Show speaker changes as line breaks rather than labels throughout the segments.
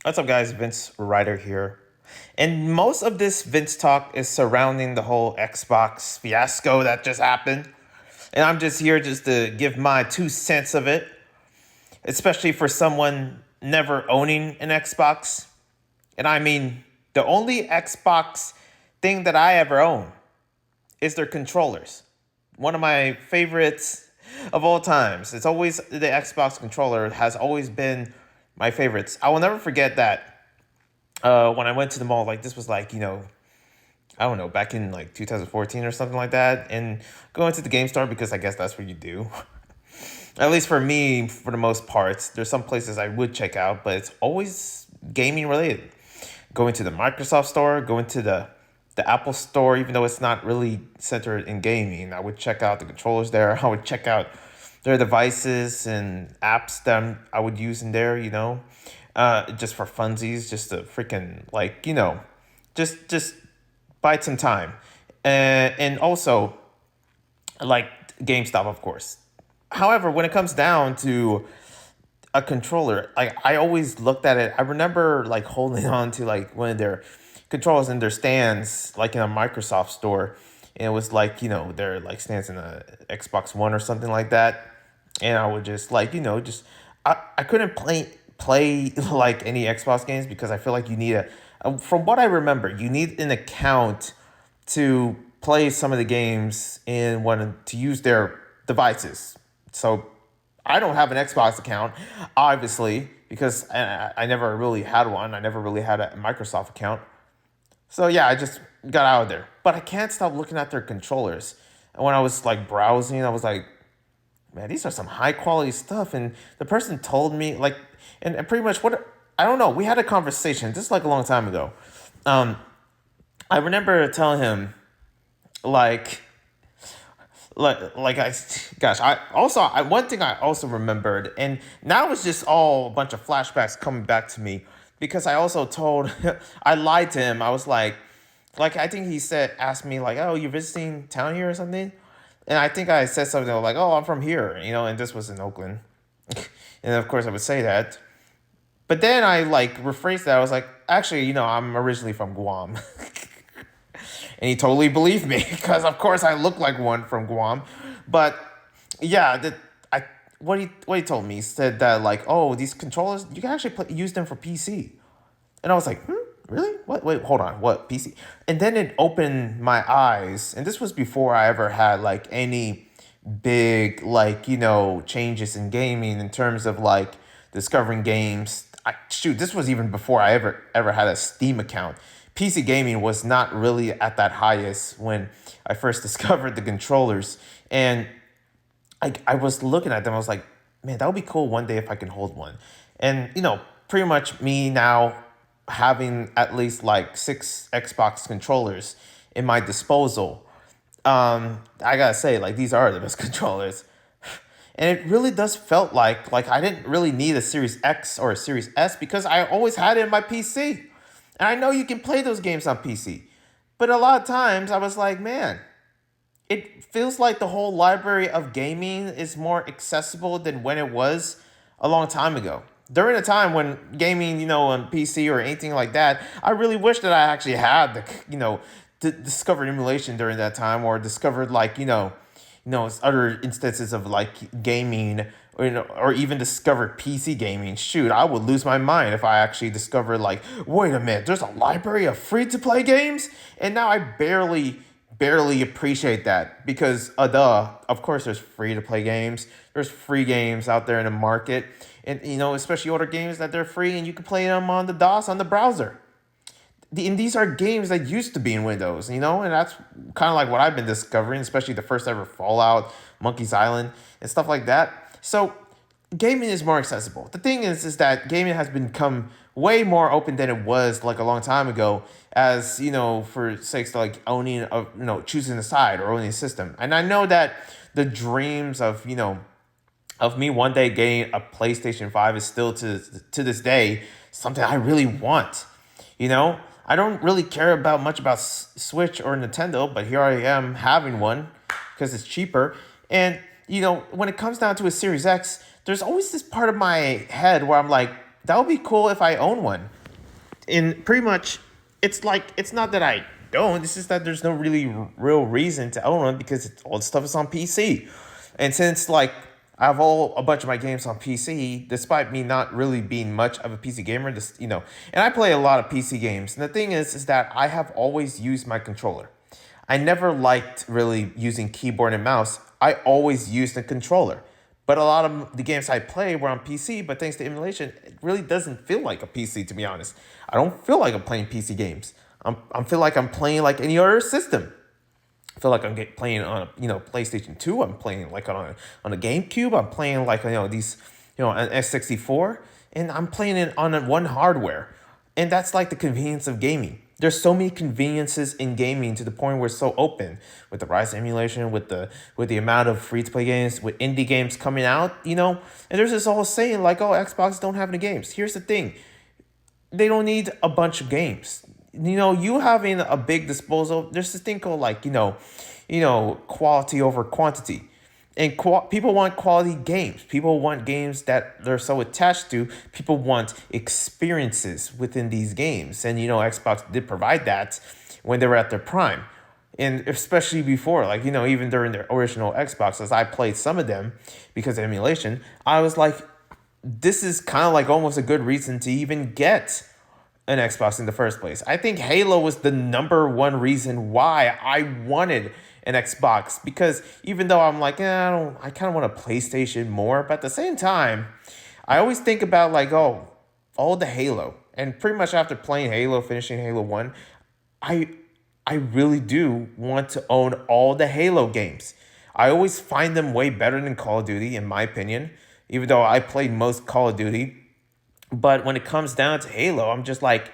What's up, guys? Vince Ryder here. And most of this Vince talk is surrounding the whole Xbox fiasco that just happened. And I'm just here just to give my 2 cents of it, especially for someone never owning an Xbox. And I mean, the only Xbox thing that I ever own is their controllers. One of my favorites of all times. It's always the Xbox controller has always been my favorites. I will never forget that when I went to the mall, like this was like, I don't know, back in like 2014 or something like that, and going to the game store because I guess that's what you do. At least for me, for the most part, there's some places I would check out, but it's always gaming related. Going to the Microsoft store, going to the Apple store, even though it's not really centered in gaming, I would check out the controllers there. I would check out their devices and apps that I would use in there, just for funsies, just to freaking like, just bide some time. And also like GameStop, of course. However, when it comes down to a controller, like I always looked at it. I remember like holding on to like one of their controllers in their stands, like in a Microsoft store. And it was like, their like stands in a Xbox One or something like that. And I would just like, I couldn't play like any Xbox games because I feel like you need from what I remember, you need an account to play some of the games and want to use their devices. So I don't have an Xbox account, obviously, because I never really had one. I never really had a Microsoft account. So yeah, I just got out of there. But I can't stop looking at their controllers. And when I was like browsing, I was like, man, these are some high quality stuff. And the person told me like, and pretty much what, I don't know. We had a conversation. This is like a long time ago. Um, I remember telling him like, I, gosh, one thing I also remembered, and now it's just all a bunch of flashbacks coming back to me because I also told, I lied to him. I was like I think he asked me like, oh, you're visiting town here or something, and I think I said something like, oh, I'm from here, and this was in Oakland, and of course I would say that, but then I like rephrased that. I was like, actually, I'm originally from Guam. And he totally believed me because of course I look like one from Guam. But yeah, what he told me, he said that like, oh, these controllers, you can actually use them for PC. And I was like, really? What? Wait, hold on, what, PC? And then it opened my eyes, and this was before I ever had like any big like changes in gaming in terms of like discovering games. This was even before I ever had a Steam account. PC gaming was not really at that highest when I first discovered the controllers. And I was looking at them, I was like, man, that would be cool one day if I can hold one. And, pretty much me now having at least like 6 Xbox controllers in my disposal, I gotta say, like, these are the best controllers. And it really does felt like I didn't really need a Series X or a Series S because I always had it in my PC. And I know you can play those games on PC. But a lot of times I was like, man, it feels like the whole library of gaming is more accessible than when it was a long time ago. During a time when gaming, on PC or anything like that, I really wish that I actually had discovered emulation during that time, or discovered like, other instances of like gaming, or even discovered PC gaming. Shoot, I would lose my mind if I actually discovered like, wait a minute, there's a library of free to play games, and now I barely appreciate that because of course there's free to play games. There's free games out there in the market, and especially older games that they're free and you can play them on the DOS on the browser. And these are games that used to be in Windows, and that's kind of like what I've been discovering, especially the first ever Fallout, Monkey's Island, and stuff like that. So gaming is more accessible. The thing is that gaming has become way more open than it was like a long time ago, as for sakes to like owning choosing a side or owning a system. And I know that the dreams of me one day getting a PlayStation 5 is still to this day something I really want. I don't really care about much about Switch or Nintendo, but here I am having one because it's cheaper. And when it comes down to a Series X, there's always this part of my head where I'm like, that would be cool if I own one. And pretty much, it's like it's not that I don't. It's just that there's no really real reason to own one because all the stuff is on PC. And since like I have a bunch of my games on PC, despite me not really being much of a PC gamer, just and I play a lot of PC games. And the thing is that I have always used my controller. I never liked really using keyboard and mouse. I always used a controller. But a lot of the games I play were on PC, but thanks to emulation, it really doesn't feel like a PC, to be honest. I don't feel like I'm playing PC games. I feel like I'm playing like any other system. I feel like I'm playing on a PlayStation 2. I'm playing like on a GameCube. I'm playing like these an S64, and I'm playing it on one hardware, and that's like the convenience of gaming. There's so many conveniences in gaming to the point where it's so open with the rise of emulation, with the amount of free to play games, with indie games coming out, and there's this whole saying like, oh, Xbox don't have any games. Here's the thing, they don't need a bunch of games. You having a big disposal, there's this thing called like, quality over quantity. And people want quality games. People want games that they're so attached to. People want experiences within these games. And, Xbox did provide that when they were at their prime. And especially before, like, even during their original Xbox, as I played some of them because of emulation, I was like, this is kind of like almost a good reason to even get an Xbox in the first place. I think Halo was the number one reason why I wanted an Xbox, because even though I'm like, I kind of want a PlayStation more, but at the same time, I always think about like, oh, all the Halo, and pretty much after playing Halo, finishing Halo 1, I really do want to own all the Halo games. I always find them way better than Call of Duty, in my opinion, even though I played most Call of Duty. But when it comes down to Halo, I'm just like,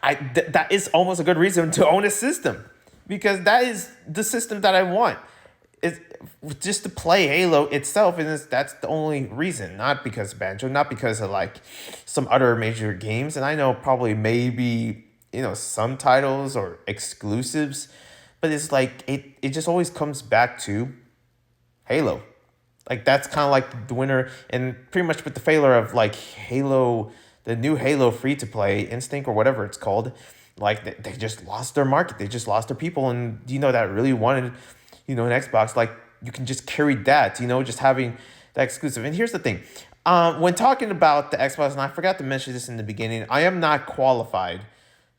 that is almost a good reason to own a system, because that is the system that I want. It's just to play Halo itself, and that's the only reason. Not because of Banjo, not because of like some other major games. And I know probably maybe some titles or exclusives, but it's like it just always comes back to Halo. Like that's kind of like the winner, and pretty much with the failure of like Halo, the new Halo free to play Instinct or whatever it's called, like they just lost their market. They just lost their people, and that really wanted, an Xbox. Like you can just carry that, just having that exclusive. And here's the thing, when talking about the Xbox, and I forgot to mention this in the beginning, I am not qualified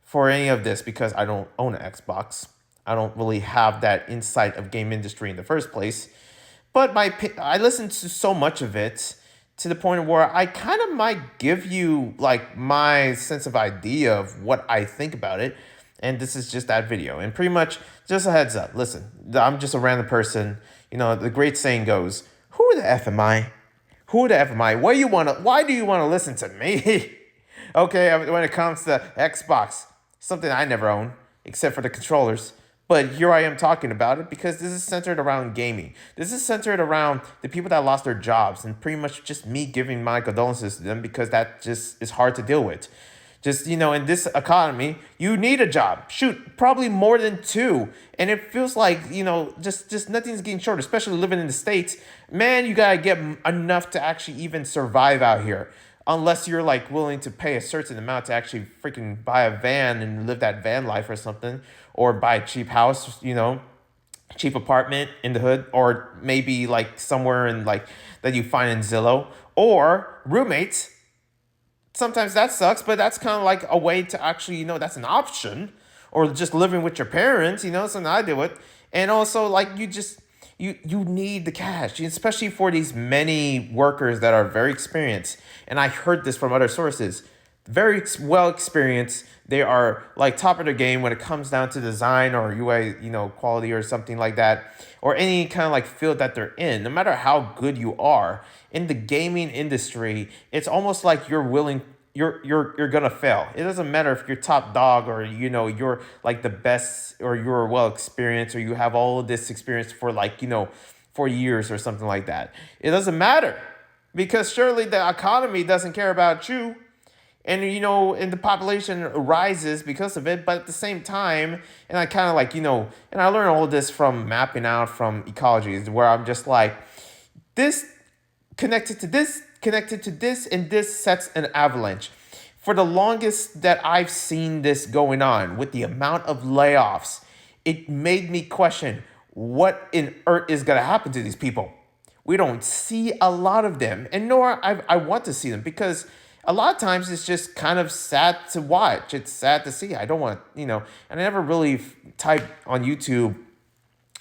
for any of this because I don't own an Xbox. I don't really have that insight of game industry in the first place. But I listened to so much of it to the point where I kind of might give you like my sense of idea of what I think about it. And this is just that video. And pretty much just a heads up. Listen, I'm just a random person. The great saying goes, who the F am I? Who the F am I? Why do you want to listen to me? Okay, when it comes to Xbox, something I never own, except for the controllers. But here I am talking about it because this is centered around gaming. This is centered around the people that lost their jobs, and pretty much just me giving my condolences to them, because that just is hard to deal with. Just, in this economy, you need a job. Shoot, probably more than two. And it feels like, just nothing's getting short, especially living in the States. Man, you got to get enough to actually even survive out here. Unless you're like willing to pay a certain amount to actually freaking buy a van and live that van life or something, or buy a cheap house, cheap apartment in the hood, or maybe like somewhere in like that you find in Zillow, or roommates. Sometimes that sucks, but that's kind of like a way to actually, that's an option, or just living with your parents, something I do it. And also like you need the cash, especially for these many workers that are very experienced. And I heard this from other sources. Very well experienced. They are like top of their game when it comes down to design or UI, quality or something like that, or any kind of like field that they're in. No matter how good you are in the gaming industry, it's almost like you're gonna fail. It doesn't matter if you're top dog, or you're like the best, or you're well experienced, or you have all of this experience for like 4 years or something like that. It doesn't matter, because surely the economy doesn't care about you, and and the population rises because of it. But at the same time, and I kind of like and I learned all this from mapping out from ecology, where I'm just like, this connected to this connected to this, and this sets an avalanche. For the longest that I've seen this going on with the amount of layoffs, it made me question what in earth is going to happen to these people. We don't see a lot of them, and nor I want to see them, because a lot of times it's just kind of sad to watch. It's sad to see. I don't want, and I never really type on YouTube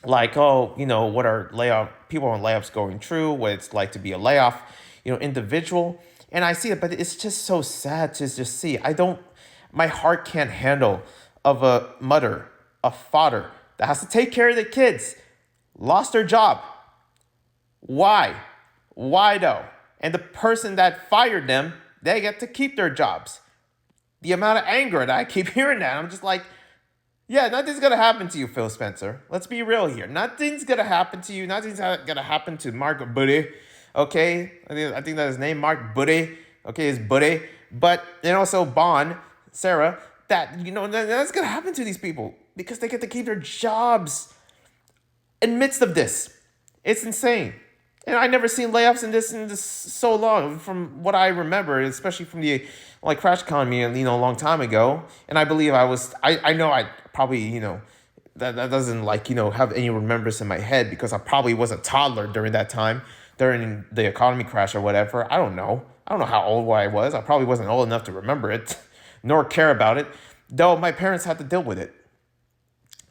like, oh, what are layoff people on layoffs going through, what it's like to be a layoff, individual. And I see it, but it's just so sad to just see. My heart can't handle of a mother, a father that has to take care of the kids, lost their job. Why? Why though? And the person that fired them, they get to keep their jobs. The amount of anger that I keep hearing that, I'm just like, yeah, nothing's gonna happen to you, Phil Spencer. Let's be real here. Nothing's gonna happen to you. Nothing's gonna happen to Mark Buddy. Okay, I think that's his name, Mark Buddy. Okay, his Buddy. But and also Bond, Sarah. That's gonna happen to these people because they get to keep their jobs in midst of this. It's insane. And I never seen layoffs in this so long from what I remember, especially from the crash economy, a long time ago. And I believe I know I probably, that doesn't have any remembrance in my head because I probably was a toddler during that time, during the economy crash or whatever. I don't know how old I was. I probably wasn't old enough to remember it, nor care about it, though my parents had to deal with it.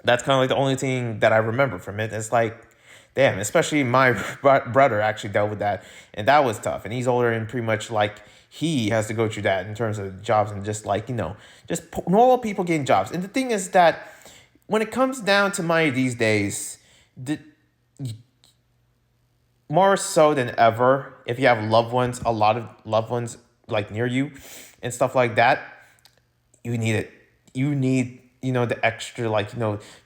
That's kind of like the only thing that I remember from it. It's like, damn, especially my brother actually dealt with that, and that was tough. And he's older, and pretty much he has to go through that in terms of jobs and just just normal people getting jobs. And the thing is that when it comes down to money these days, more so than ever, if you have loved ones, a lot of loved ones near you and stuff like that, you need it. You need the extra,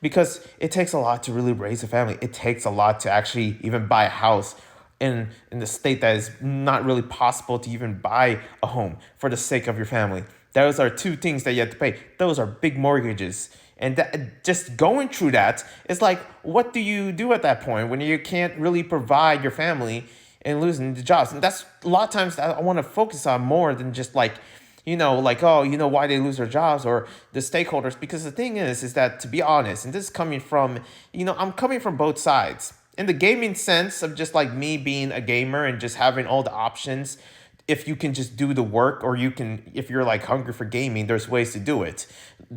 because it takes a lot to really raise a family. It takes a lot to actually even buy a house in the state that is not really possible to even buy a home for the sake of your family. Those are two things that you have to pay. Those are big mortgages. And just going through that, it's like, what do you do at that point when you can't really provide your family and losing the jobs? And that's a lot of times I want to focus on more than just why they lose their jobs or the stakeholders. Because the thing is that, to be honest, and this is coming from, I'm coming from both sides. In the gaming sense of just me being a gamer and just having all the options, if you can just do the work, or if you're hungry for gaming, there's ways to do it.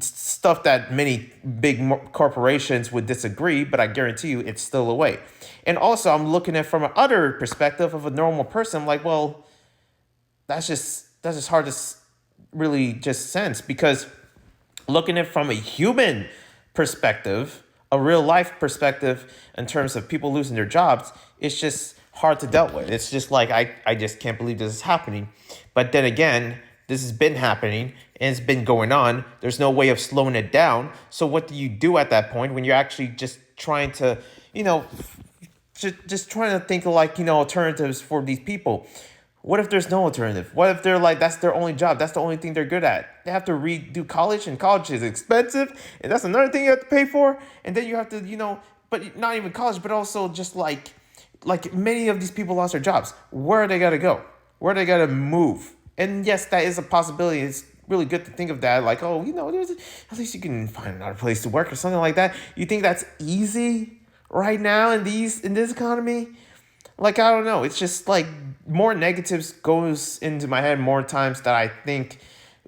Stuff that many big corporations would disagree, but I guarantee you it's still a way. And also I'm looking at from another perspective of a normal person, well, that's just hard to really just sense, because looking at it from a human perspective, a real life perspective in terms of people losing their jobs, it's just hard to deal with. It's just I just can't believe this is happening. But then again, this has been happening and it's been going on. There's no way of slowing it down. So what do you do at that point when you're actually just trying to, just trying to think of alternatives for these people? What if there's no alternative? What if they're that's their only job? That's the only thing they're good at. They have to redo college, and college is expensive, and that's another thing you have to pay for. And then you have to, but not even college, but also just many of these people lost their jobs. Where are they gonna go? Where are they gonna move? And yes, that is a possibility. It's really good to think of that. At least you can find another place to work or something like that. You think that's easy right now in this economy? I don't know. It's just more negatives goes into my head more times that I think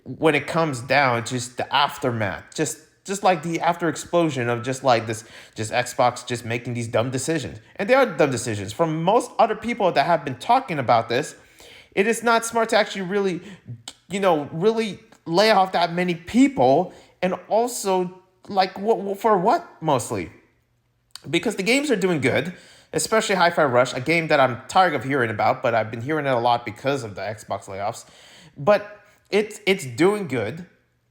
when it comes down, just the aftermath, just the after explosion of just Xbox just making these dumb decisions. And they are dumb decisions. From most other people that have been talking about this, it is not smart to actually really, really lay off that many people. And also for what mostly? Because the games are doing good. Especially Hi-Fi Rush, a game that I'm tired of hearing about, but I've been hearing it a lot because of the Xbox layoffs. But it's doing good,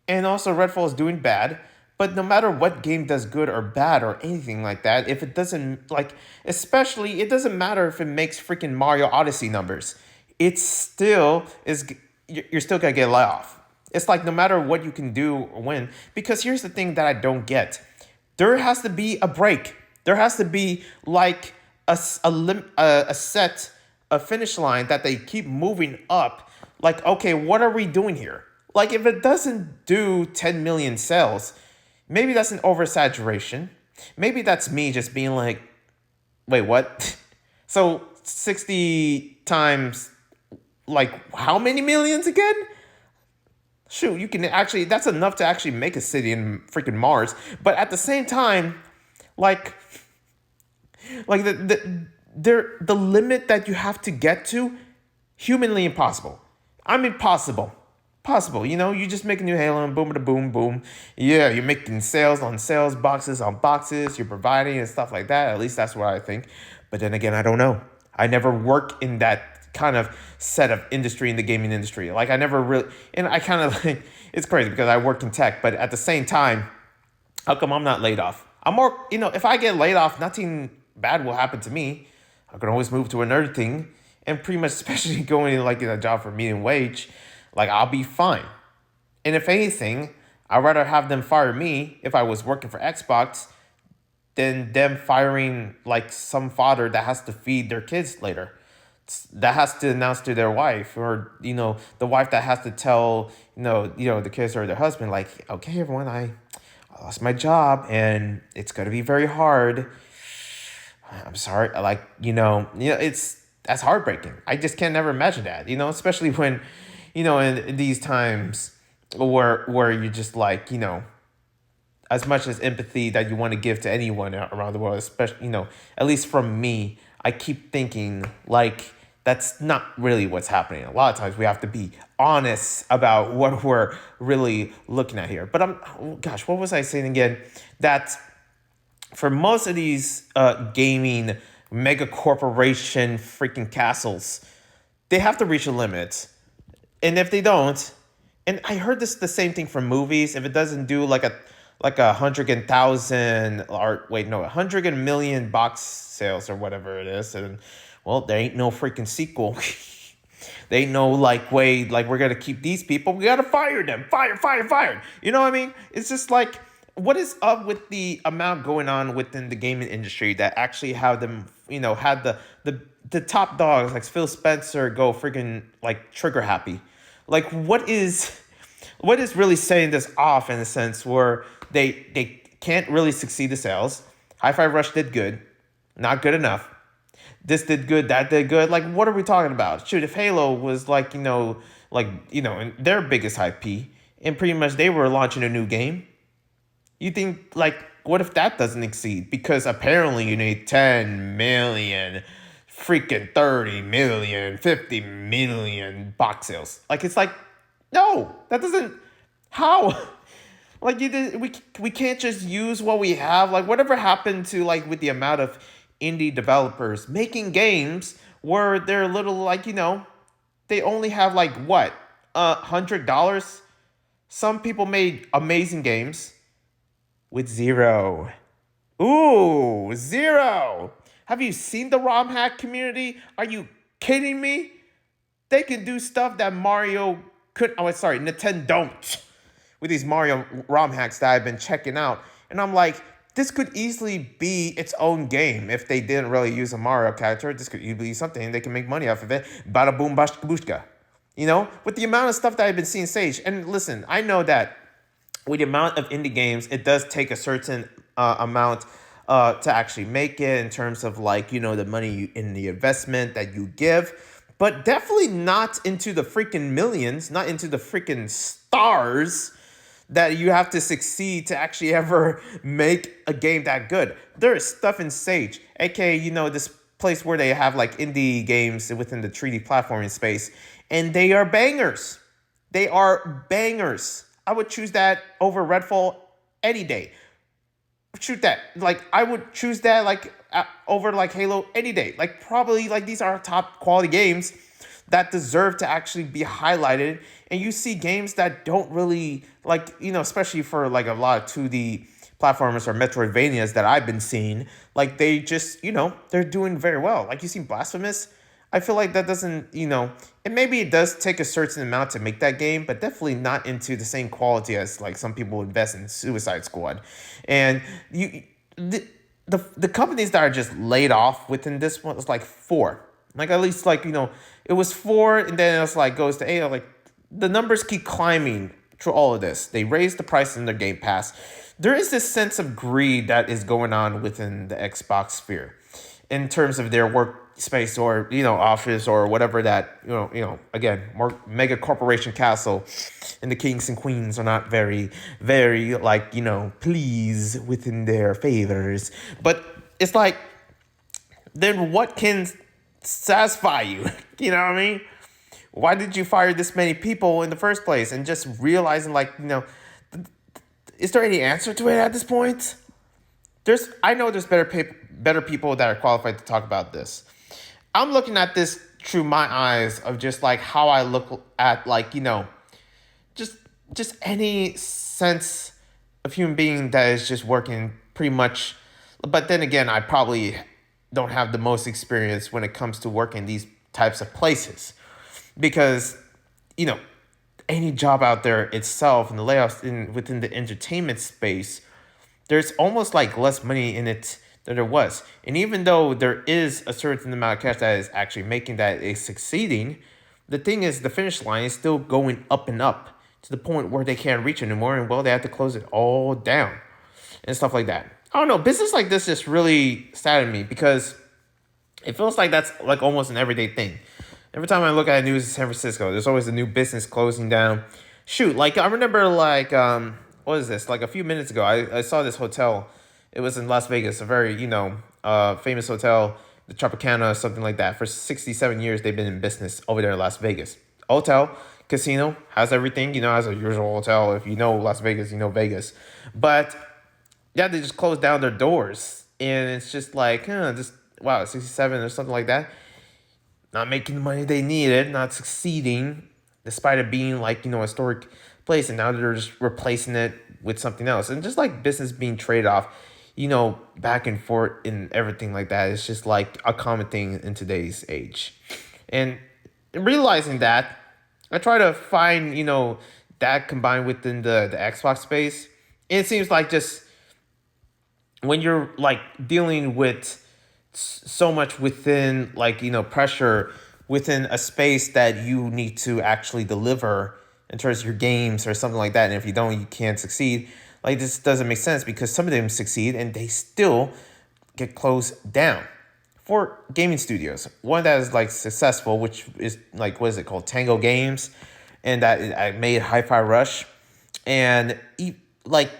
and also Redfall is doing bad. But no matter what game does good or bad or anything like that, if it doesn't especially it doesn't matter if it makes freaking Mario Odyssey numbers, it still is. You're still gonna get laid off. It's no matter what you can do or win. Because here's the thing that I don't get: there has to be a break. There has to be a set a finish line that they keep moving up. Like, okay, what are we doing here? Like, if it doesn't do 10 million sales, maybe that's an oversaturation. Maybe that's me just being like, wait, what? So 60 times, like, how many millions again? Shoot, you can actually, that's enough to actually make a city in freaking Mars. But at the same time, like, the limit that you have to get to, humanly impossible. I'm impossible. Possible, you just make a new Halo and boom, boom, boom. Yeah, you're making sales on sales, boxes on boxes, you're providing and stuff like that. At least that's what I think. But then again, I don't know. I never work in that kind of set of industry in the gaming industry. Like, I never really, and I kind of like, it's crazy because I work in tech, but at the same time, how come I'm not laid off? I'm more, if I get laid off, nothing bad will happen to me. I can always move to another thing, and pretty much, especially going in like in a job for medium wage, like, I'll be fine. And if anything, I'd rather have them fire me if I was working for Xbox than them firing like some father that has to feed their kids later, that has to announce to their wife, or the wife that has to tell the kids or their husband, like, okay, everyone, I lost my job and it's going to be very hard. I'm sorry. Like, it's, that's heartbreaking. I just can't never imagine that, especially when, in these times where you're just like, as much as empathy that you want to give to anyone around the world, especially, at least from me, I keep thinking like, that's not really what's happening. A lot of times we have to be honest about what we're really looking at here. But gosh, what was I saying again? That for most of these gaming mega corporation freaking castles, they have to reach a limit. And if they don't, and I heard the same thing from movies, if it doesn't do like a 100,000 or wait, no, 100 million box sales or whatever it is, and well, there ain't no freaking sequel. They ain't no like way, like, we're gonna keep these people, we gotta fire them, fire. You know what I mean? It's just like, what is up with the amount going on within the gaming industry that actually have them, had the top dogs like Phil Spencer go freaking like trigger happy? Like, what is really setting this off in a sense where they can't really succeed the sales? Hi-Fi Rush did good, not good enough. This did good, that did good. Like, what are we talking about? Shoot, if Halo was like, their biggest IP, and pretty much they were launching a new game, you think, like, what if that doesn't exceed? Because apparently you need 10 million, freaking 30 million, 50 million box sales. Like, it's like, no, that doesn't, how? Like, we can't just use what we have. Like, whatever happened to, like, with the amount of indie developers making games where they're little, like, they only have like what, $100. Some people made amazing games with zero. Ooh, zero. Have you seen the ROM hack community? Are you kidding me? They can do stuff that Mario could. Oh, sorry, Nintendo don't. With these Mario ROM hacks that I've been checking out, and I'm like, this could easily be its own game if they didn't really use a Mario character. This could easily be something they can make money off of it. Bada boom, bashka. With the amount of stuff that I've been seeing Sage. And listen, I know that with the amount of indie games, it does take a certain amount to actually make it in terms of like, the money in the investment that you give. But definitely not into the freaking millions, not into the freaking stars that you have to succeed to actually ever make a game that good. There is stuff in Sage, aka, this place where they have like indie games within the 3D platforming space, and they are bangers. They are bangers. I would choose that over Redfall any day. Shoot that. Like, I would choose that like over like Halo any day. Like, probably like these are top quality games that deserve to actually be highlighted. And you see games that don't really, like, especially for like a lot of 2D platformers or Metroidvanias that I've been seeing, like, they just, they're doing very well. Like, you see Blasphemous, I feel like that doesn't, and maybe it does take a certain amount to make that game, but definitely not into the same quality as like some people invest in Suicide Squad. And the companies that are just laid off within this one is like four. Like at least like, it was 4 and then it's like goes to 8. I'm like the numbers keep climbing through all of this. They raise the price in their Game Pass. There is this sense of greed that is going on within the Xbox sphere in terms of their workspace or, office or whatever that, again, more mega corporation castle, and the kings and queens are not very, very like, pleased within their favors. But it's like, then what can satisfy you? You know what I mean? Why did you fire this many people in the first place? And just realizing, like, is there any answer to it at this point? I know there's better people that are qualified to talk about this. I'm looking at this through my eyes of just like how I look at, like, just any sense of human being that is just working pretty much. But then again, I probably don't have the most experience when it comes to working these types of places, because any job out there itself and the layoffs within the entertainment space, there's almost like less money in it than there was. And even though there is a certain amount of cash that is actually making that is succeeding, the thing is the finish line is still going up and up to the point where they can't reach anymore, and well, they have to close it all down and stuff like that. I don't know, business like this just really saddened me, because it feels like that's like almost an everyday thing. Every time I look at the news in San Francisco, there's always a new business closing down. Shoot, like I remember like, what is this? Like a few minutes ago, I saw this hotel. It was in Las Vegas, a very, famous hotel, the Tropicana, something like that. For 67 years, they've been in business over there in Las Vegas. Hotel, casino, has everything, has a usual hotel. If you know Las Vegas, you know Vegas. But yeah, they just closed down their doors. And it's just like, just, wow, 67 or something like that. Not making the money they needed, not succeeding, despite it being like, a historic place. And now they're just replacing it with something else. And just like business being traded off, back and forth and everything like that. It's just like a common thing in today's age. And realizing that, I try to find, that combined within the Xbox space. And it seems like just when you're like dealing with so much within like, pressure within a space that you need to actually deliver in terms of your games or something like that. And if you don't, you can't succeed. Like, this doesn't make sense, because some of them succeed and they still get closed down. For gaming studios, one that is like successful, which is like, what is it called? Tango Games. And that I made Hi-Fi Rush. And like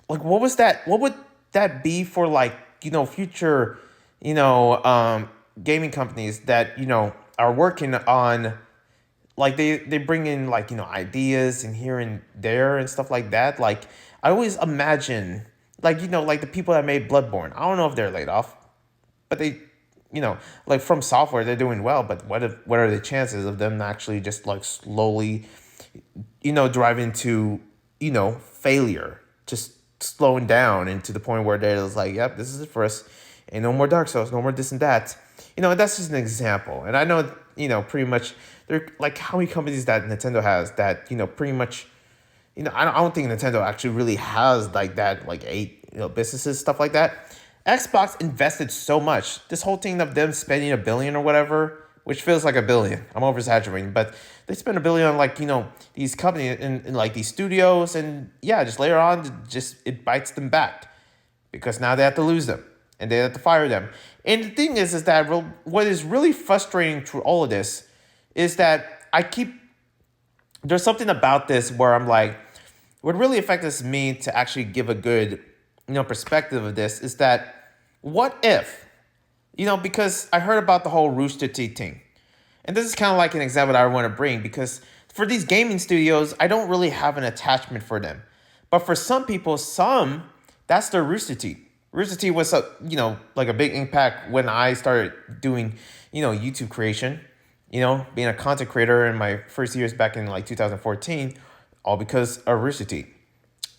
what was that? What would that be for like, future, gaming companies that, are working on, like they bring in like, ideas and here and there and stuff like that. Like I always imagine like, like the people that made Bloodborne. I don't know if they're laid off, but they, like From Software, they're doing well. But what are the chances of them actually just like slowly, driving to, failure, just slowing down into the point where they're just like, yep, this is it for us. Ain't no more Dark Souls, no more this and that. That's just an example. And I know, pretty much there, like how many companies that Nintendo has that, pretty much, I don't think Nintendo actually really has like that, like 8, businesses, stuff like that. Xbox invested so much. This whole thing of them spending $1 billion or whatever, which feels like $1 billion. I'm over exaggerating, but they spent $1 billion on like, these companies in like these studios, and yeah, just later on, it bites them back, because now they have to lose them and they have to fire them. And the thing is that what is really frustrating through all of this is that there's something about this where I'm like, what really affects me to actually give a good, perspective of this is that, what if, because I heard about the whole Rooster Teeth thing. And this is kind of like an example that I want to bring, because for these gaming studios, I don't really have an attachment for them. But for some people, that's their Rooster Teeth. Rooster Teeth was like a big impact when I started doing, YouTube creation, being a content creator in my first years back in like 2014, all because of Rooster Teeth.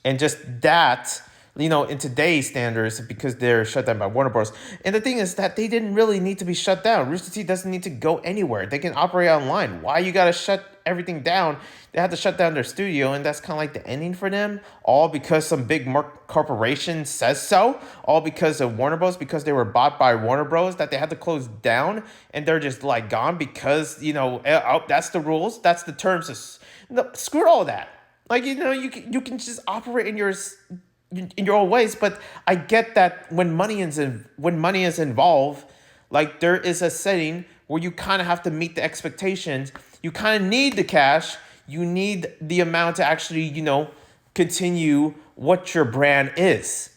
And just that, in today's standards, because they're shut down by Warner Bros. And the thing is that they didn't really need to be shut down. Rooster Teeth doesn't need to go anywhere. They can operate online. Why you gotta shut everything down. They had to shut down their studio, and that's kind of like the ending for them. All because some big corporation says so. All because of Warner Bros. Because they were bought by Warner Bros. That they had to close down, and they're just like gone because oh, that's the rules, that's the terms. No, screw all that. Like you can just operate in your own ways, but I get that when money is involved, like there is a setting where you kind of have to meet the expectations. You kind of need the cash. You need the amount to actually, continue what your brand is.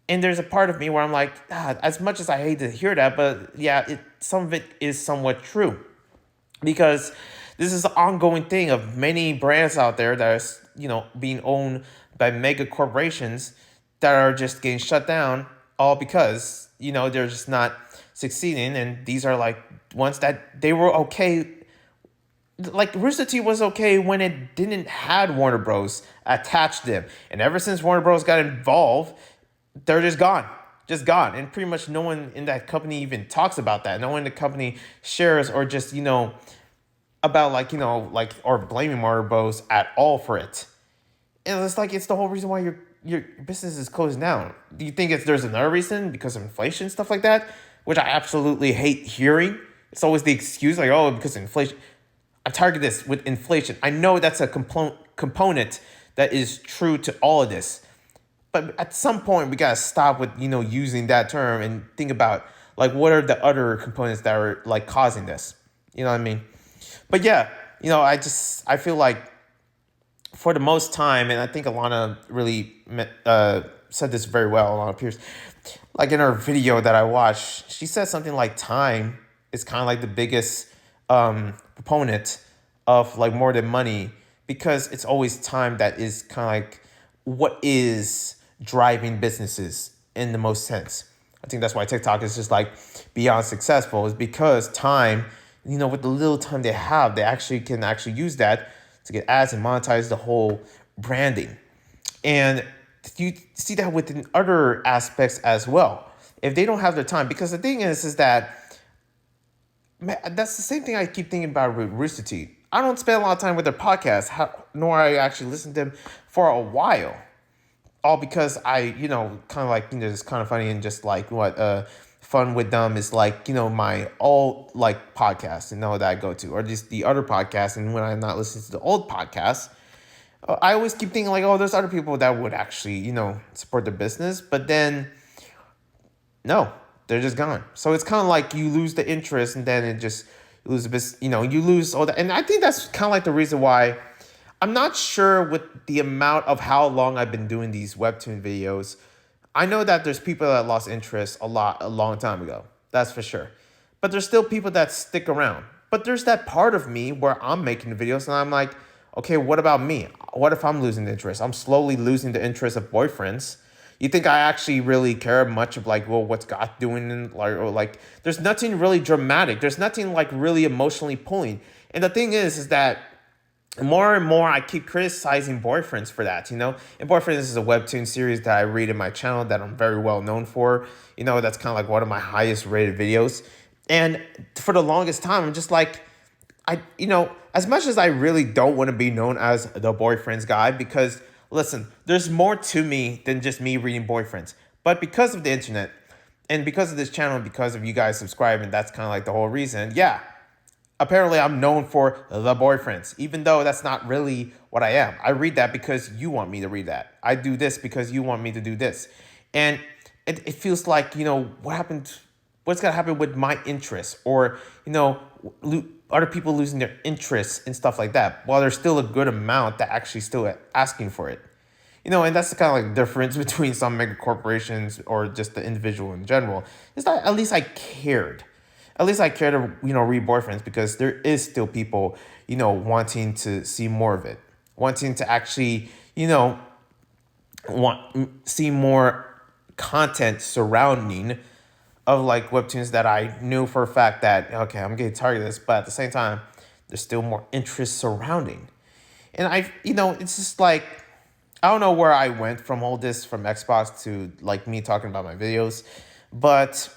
And there's a part of me where I'm like, God, as much as I hate to hear that, but yeah, some of it is somewhat true. Because this is an ongoing thing of many brands out there that are, being owned by mega corporations that are just getting shut down, all because, they're just not succeeding. And these are like ones that they were okay. Like Rooster Teeth was okay when it didn't had Warner Bros. Attached to them. And ever since Warner Bros. Got involved, they're just gone. Just gone. And pretty much no one in that company even talks about that. No one in the company shares or just, about or blaming Warner Bros. At all for it. And it's like it's the whole reason why your business is closed down. Do you think there's another reason because of inflation, stuff like that? Which I absolutely hate hearing. It's always the excuse like, oh, because of inflation. I'm tired of this with inflation. I know that's a component that is true to all of this. But at some point, we got to stop with, using that term and think about, like, what are the other components that are, like, causing this? You know what I mean? But yeah, I feel like for the most time, and I think Alana really said this very well, Alana Pierce, like in her video that I watched, she said something like time is kind of like the biggest proponent of like more than money, because it's always time that is kind of like what is driving businesses in the most sense. I think that's why TikTok is just like beyond successful, is because time, with the little time they have, they can use that to get ads and monetize the whole branding. And you see that within other aspects as well. If they don't have the time, because the thing is that, man, that's the same thing I keep thinking about with Rooster Teeth. I don't spend a lot of time with their podcast, nor I actually listen to them for a while. All because I, kind of like, it's kind of funny and just like what fun with them is like, my all like podcasts that I go to, or just the other podcasts. And when I'm not listening to the old podcasts, I always keep thinking like, oh, there's other people that would actually, support the business. But then, no, they're just gone. So it's kind of like you lose the interest, and then it just you lose a bit, you lose all that. And I think that's kind of like the reason why I'm not sure with the amount of how long I've been doing these webtoon videos. I know that there's people that lost interest a long time ago. That's for sure. But there's still people that stick around. But there's that part of me where I'm making the videos and I'm like, okay, what about me? What if I'm losing the interest? I'm slowly losing the interest of boyfriends. You think I actually really care much of like, well, what's God doing? Or like, there's nothing really dramatic. There's nothing like really emotionally pulling. And the thing is that more and more I keep criticizing Boyfriends for that, And Boyfriends is a webtoon series that I read in my channel that I'm very well known for. That's kind of like one of my highest rated videos. And for the longest time, I'm just like, as much as I really don't want to be known as the Boyfriends guy, because listen, there's more to me than just me reading Boyfriends. But because of the internet and because of this channel, because of you guys subscribing, that's kind of like the whole reason. Yeah. Apparently, I'm known for the Boyfriends, even though that's not really what I am. I read that because you want me to read that. I do this because you want me to do this. And it feels like, what's going to happen with my interests, or, other people losing their interests and stuff like that, while there's still a good amount that actually still asking for it. And that's the kind of like difference between some mega corporations or just the individual in general. Is that at least I cared. At least I care to, read Boyfriends, because there is still people, wanting to see more of it. Wanting to actually, see more content surrounding of like webtoons that I knew for a fact that, okay, I'm getting tired of this. But at the same time, there's still more interest surrounding. And it's just like, I don't know where I went from all this, from Xbox to like me talking about my videos. But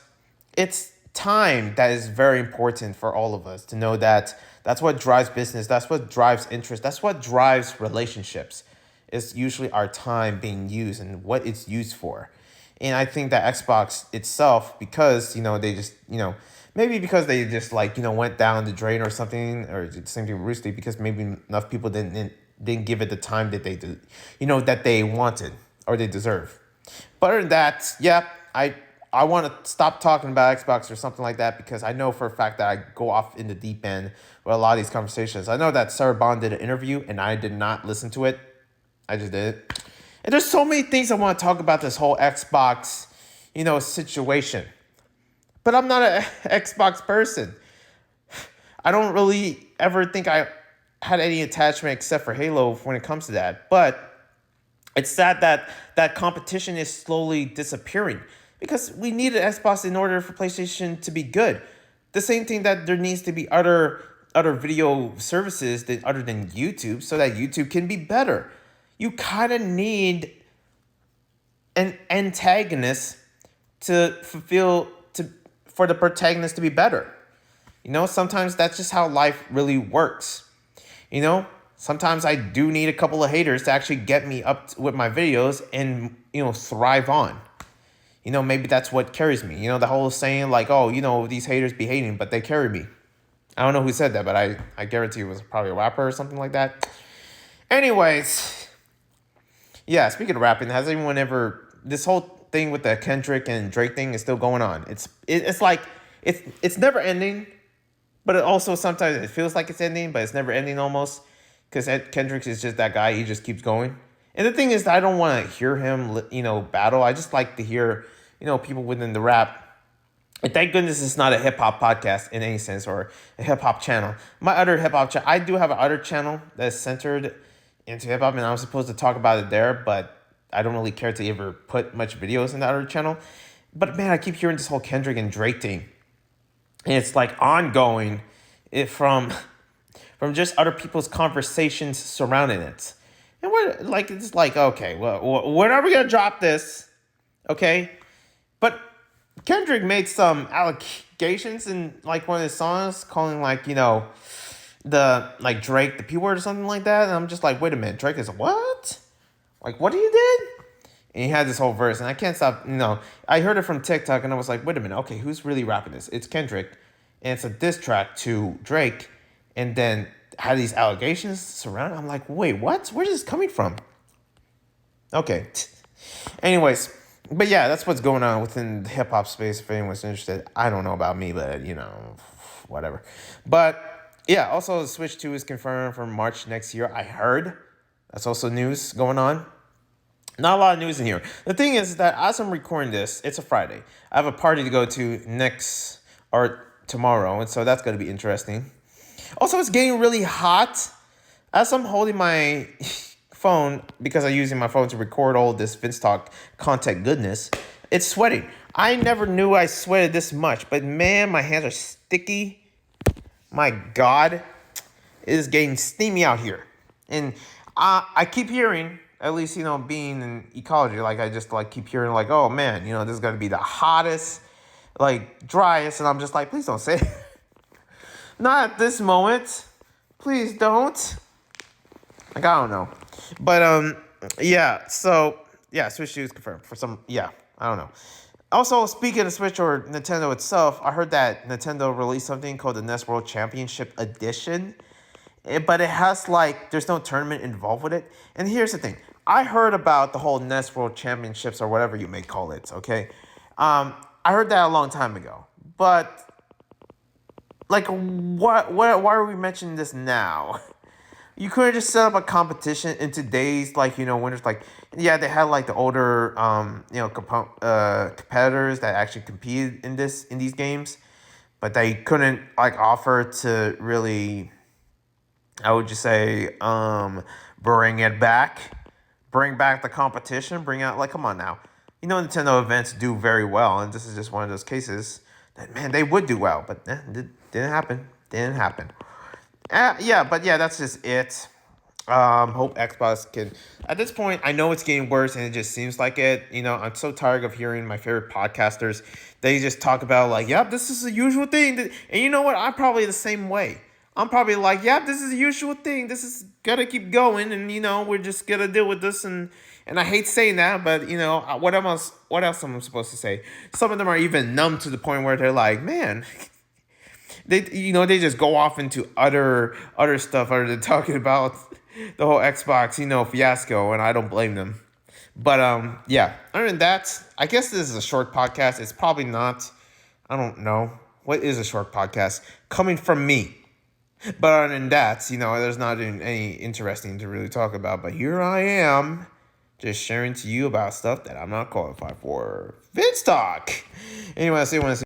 it's time that is very important for all of us to know that That's what drives business. That's what drives interest. That's what drives relationships. It's usually our time being used and what it's used for. And I think that Xbox itself, because, they just, maybe because they just like, went down the drain or something, or the same thing with Rooster, because maybe enough people didn't give it the time that they did, that they wanted or they deserve. But other than that, yeah, I want to stop talking about Xbox or something like that, because I know for a fact that I go off in the deep end with a lot of these conversations. I know that Sarah Bond did an interview and I did not listen to it. I just did it. And there's so many things I want to talk about this whole Xbox, situation. But I'm not an Xbox person. I don't really ever think I had any attachment except for Halo when it comes to that. But it's sad that that competition is slowly disappearing, because we need an Xbox in order for PlayStation to be good. The same thing that there needs to be other video services other than YouTube, so that YouTube can be better. You kind of need an antagonist for the protagonist to be better. Sometimes that's just how life really works. Sometimes I do need a couple of haters to actually get me up with my videos and, thrive on. Maybe that's what carries me. The whole saying like, oh, these haters be hating, but they carry me. I don't know who said that, but I guarantee it was probably a rapper or something like that. Anyways, yeah, speaking of rapping, has anyone ever, this whole thing with the Kendrick and Drake thing is still going on. It's like, it's never ending, but it also sometimes it feels like it's ending, but it's never ending almost, because Kendrick is just that guy. He just keeps going. And the thing is, I don't want to hear him, battle. I just like to hear, people within the rap. And thank goodness it's not a hip hop podcast in any sense, or a hip hop channel. My other hip hop channel, I do have an other channel that's centered into hip hop, and I'm supposed to talk about it there, but I don't really care to ever put much videos in that other channel. But man, I keep hearing this whole Kendrick and Drake thing, and it's like ongoing, from just other people's conversations surrounding it. And it's like, okay, well, when are we gonna drop this? Okay, but Kendrick made some allegations in like one of his songs, calling like the like Drake the P word or something like that, and I'm just like, wait a minute, Drake is what? Like, what you did? And he had this whole verse, and I can't stop. I heard it from TikTok, and I was like, wait a minute, okay, who's really rapping this? It's Kendrick, and it's a diss track to Drake, and then had these allegations surrounding. I'm like, wait, what? Where's this coming from? Okay. Anyways, but yeah, that's what's going on within the hip hop space. If anyone's interested, I don't know about me, but whatever. But yeah, also the Switch 2 is confirmed for March next year. I heard that's also news going on. Not a lot of news in here. The thing is that as I'm recording this, it's a Friday. I have a party to go to tomorrow, and so that's going to be interesting. Also, it's getting really hot. As I'm holding my phone, because I'm using my phone to record all this VinzTalk content goodness, it's sweating. I never knew I sweated this much, but man, my hands are sticky. My God, it is getting steamy out here. And I keep hearing, at least, being in ecology, like I just like keep hearing like, oh man, this is going to be the hottest, like driest. And I'm just like, please don't say it. Not at this moment. Please don't. Like, I don't know. But, yeah. So, yeah, Switch 2 is confirmed for some, yeah, I don't know. Also, speaking of Switch or Nintendo itself, I heard that Nintendo released something called the NES World Championship Edition. But it has, there's no tournament involved with it. And here's the thing. I heard about the whole NES World Championships, or whatever you may call it, okay? I heard that a long time ago. But why are we mentioning this now? You couldn't just set up a competition in today's, winners. Yeah, they had, the older, competitors that actually competed in these games. But they couldn't, offer to really, I would just say, bring it back. Bring back the competition. Bring out, come on now. Nintendo events do very well. And this is just one of those cases that, man, they would do well. But didn't happen. That's just it. Hope Xbox can. At this point, I know it's getting worse, and it just seems like it. I'm so tired of hearing my favorite podcasters. They just talk about this is the usual thing. And you know what? I'm probably the same way. I'm probably like, yeah, this is the usual thing. This is gonna keep going, and we're just gonna deal with this. And I hate saying that, but what else am I supposed to say? Some of them are even numb to the point where they're like, man, they just go off into other stuff other than talking about the whole Xbox, fiasco, and I don't blame them. But yeah. Other than that, I guess this is a short podcast. It's probably not. I don't know what is a short podcast coming from me. But other than that, there's not any interesting to really talk about. But here I am, just sharing to you about stuff that I'm not qualified for. VinzTalk. Anyway, I say when I say.